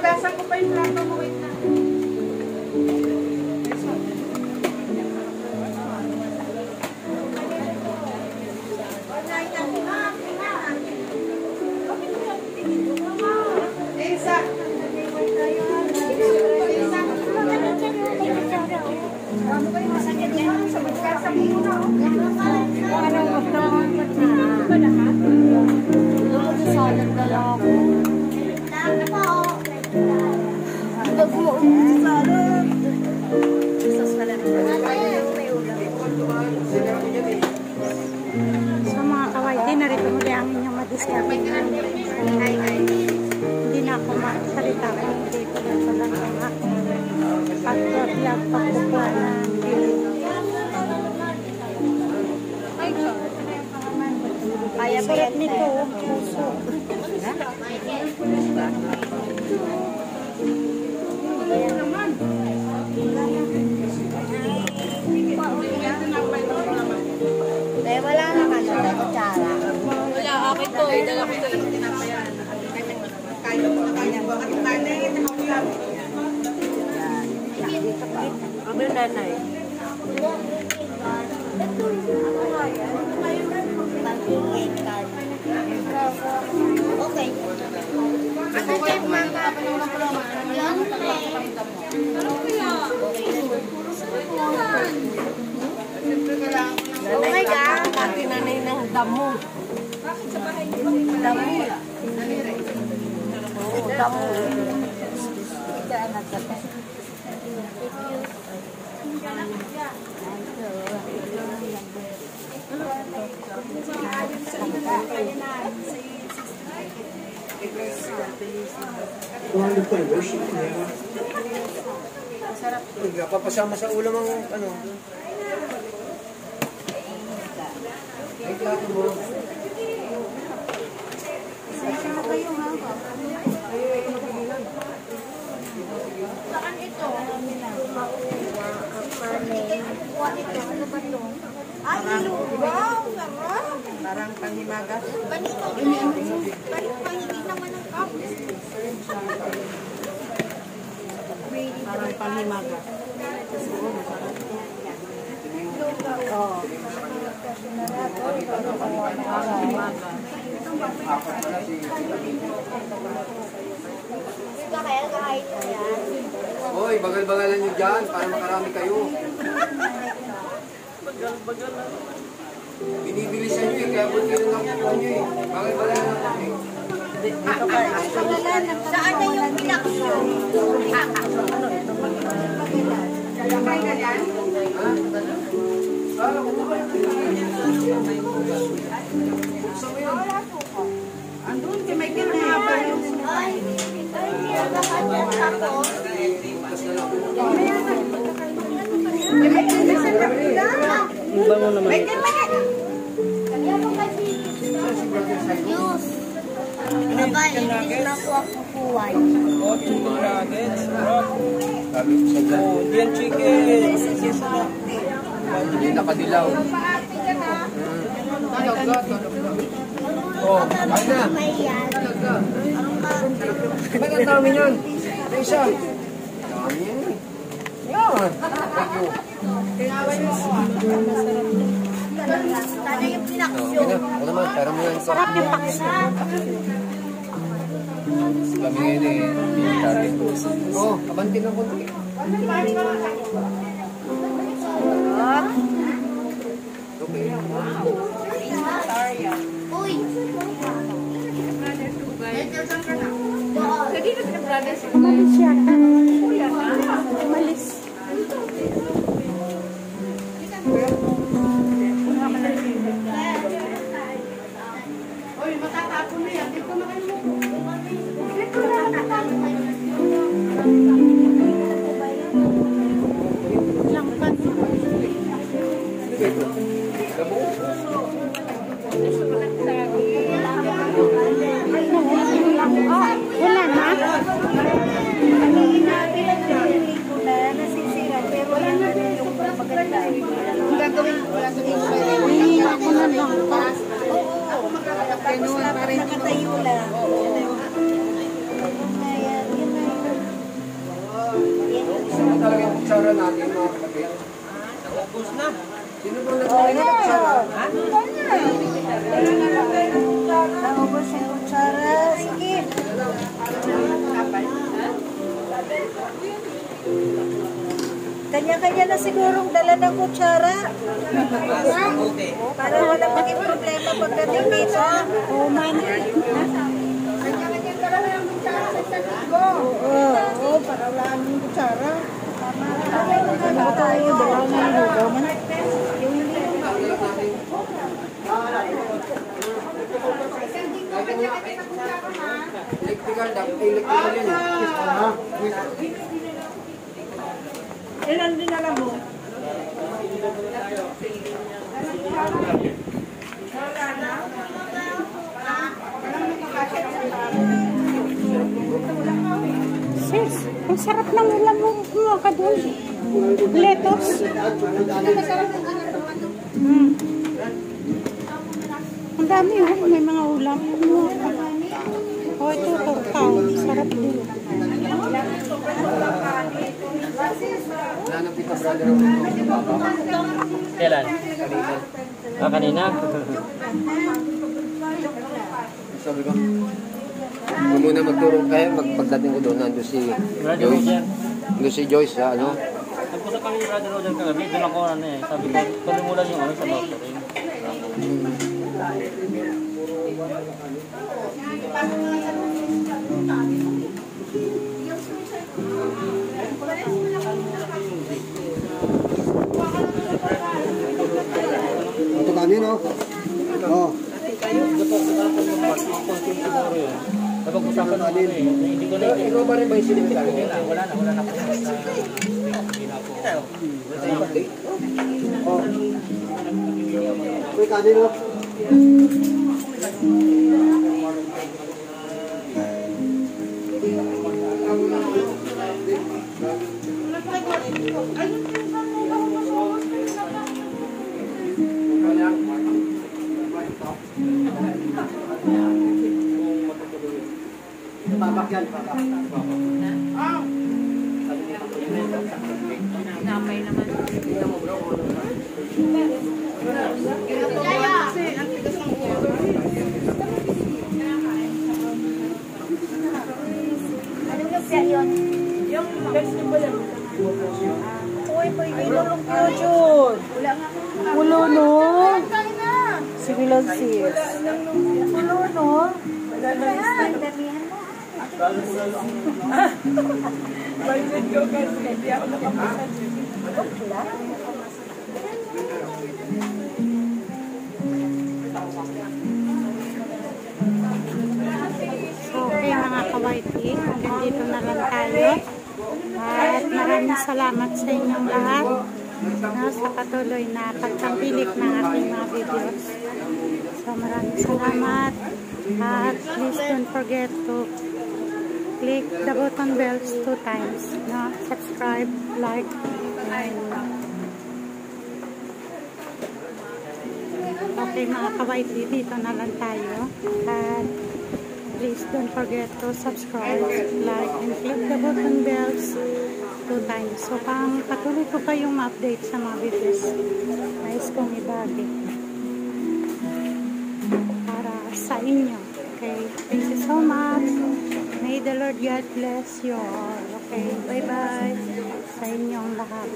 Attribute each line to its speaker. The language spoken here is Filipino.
Speaker 1: Hugasan ko pa yung plato mo. Wait na.
Speaker 2: So mga kawaiti, narito muli ang inyong madiskarte. Hindi na ako masalita kung hindi ko na pala ang aking pag-vlog, pagkukuha ng sarap nito, puso.
Speaker 3: Wala naman siya na kutsara.
Speaker 1: Wala, akin to. Dala ko ito lang tinapayan. Kaya mo na kaya. Bakit nanay?
Speaker 3: Ano yung nanay? Okay. Ano yung mga oh my God! Pati nanay ng damo. Bakit sa bahay niyo? Damo. Oo, damo.
Speaker 4: Papasama sa ulam ang ano. Ay, plato mo.
Speaker 1: Saan ito?
Speaker 3: Ano ba ito? Ay, wow! Sarap!
Speaker 1: Parang panghimagas.
Speaker 3: Pangigit naman ng cup.
Speaker 1: Parang panghimagas.
Speaker 3: Oo. Kaya kahit na yan.
Speaker 4: Hoy, bagal-bagalan nyo dyan para makarami kayo.
Speaker 1: Bagal-bagalan.
Speaker 4: Binibilisan nyo eh, kaya buti na nakuha nyo eh. Bagal-bagalan na kami.
Speaker 1: Dito kayo.
Speaker 3: Saan na yung pinaksyon?
Speaker 1: Kaya ganyan? Andun, kay Michael na nga ba yun?
Speaker 3: Ay, nakadyan ako.
Speaker 1: May Michael na sa kapila.
Speaker 2: Bango naman.
Speaker 1: Michael!
Speaker 3: Kaya mo kasi news. Baba, hindi na po ako kukuhay.
Speaker 4: Oh, chicken nuggets. Oh, diyan chicken. Hindi nakadilaw. Oh, ay na.
Speaker 3: May yan.
Speaker 4: Ba't ang dami yan? Isa. Dami yan eh. Yan. Thank you.
Speaker 3: Sana yung
Speaker 4: Okay
Speaker 3: pinaksyon.
Speaker 4: na. Ako naman, pera mo yan.
Speaker 2: Sarap yung paksa.
Speaker 4: Kami ngayon eh. Military. Oh, kabanti ng konti. Okay.
Speaker 3: Uy!
Speaker 2: Umalis yata. Umalis.
Speaker 1: Uy, matatapon na yan. Dito na kayo mo. Dito na.
Speaker 2: Langkat. Ah, wala na.
Speaker 3: Nasisira, pero wala na rin yung maganda.
Speaker 1: Ang gagawin ko, wala sa dito.
Speaker 2: Ay, ako na langkat.
Speaker 3: Tapos nakatayo lang. Yun na yan.
Speaker 4: kutsara natin, mga kapatid. Naubos na. Sino bang nagkain ng kutsara?
Speaker 3: Naubos yung kutsara. Sige. Kanya-kanya na sigurong dala ng kutsara. Para wala maging problema pagdating dito. Oo, man. Kanya-kanya dala ng kutsara sa sagot ko. Oo, para wala ng kutsara. Ano ba tayo? Dala ng lugaw man.
Speaker 4: Electrical, electrical yun.
Speaker 1: Ilan din alam mo?
Speaker 2: Sis, ang sarap ng ulam mo mga kadol. Lettuce. Ang dami oh, may mga ulam. Oh, ito, turkaw. Sarap din.
Speaker 4: Wala nang pita brother ako.
Speaker 5: Kailan? Kanina.
Speaker 4: Sabi ko, kung muna magturo kayo, pagdating ko doon, nandun si Joyce. Nandun si Joyce, ano?
Speaker 5: Nagpunta kami ni Brother Rodan kagabi, doon ako sabi ko, tuloy mo lang yung sa doctoring.
Speaker 4: Ito kami, no? Oo.
Speaker 5: Napag-usapan natin hindi ko na
Speaker 4: Ikaw ba rin ba yung sinimilari?
Speaker 5: wala na po.
Speaker 4: Oo. Ito kami, no? Babakyan,
Speaker 1: Napay naman. Yung vegetable lang.
Speaker 3: Uy, pwede nulong ko, Jun. Ulo, no? Sige lang, sis. Ulo, no? Damihan mo.
Speaker 1: Budget ko kasi hindi ako nakapasan.
Speaker 2: Okay mga kawaiti, hanggang dito na lang tayo. At maraming salamat sa inyong lahat sa patuloy na pagtampilik ng aking mga videos. So maraming salamat. At please don't forget to click the button bells 2 times. Subscribe, like, and okay mga kawaiti, dito na lang tayo. At please don't forget to subscribe, like, and click the button bells 2 times. So pang patuloy ko kayong ma-update sa mga videos nais kong ibagi para sa inyo. Okay, thank you so much. May the Lord God bless you all. Okay, bye-bye sa inyong lahat.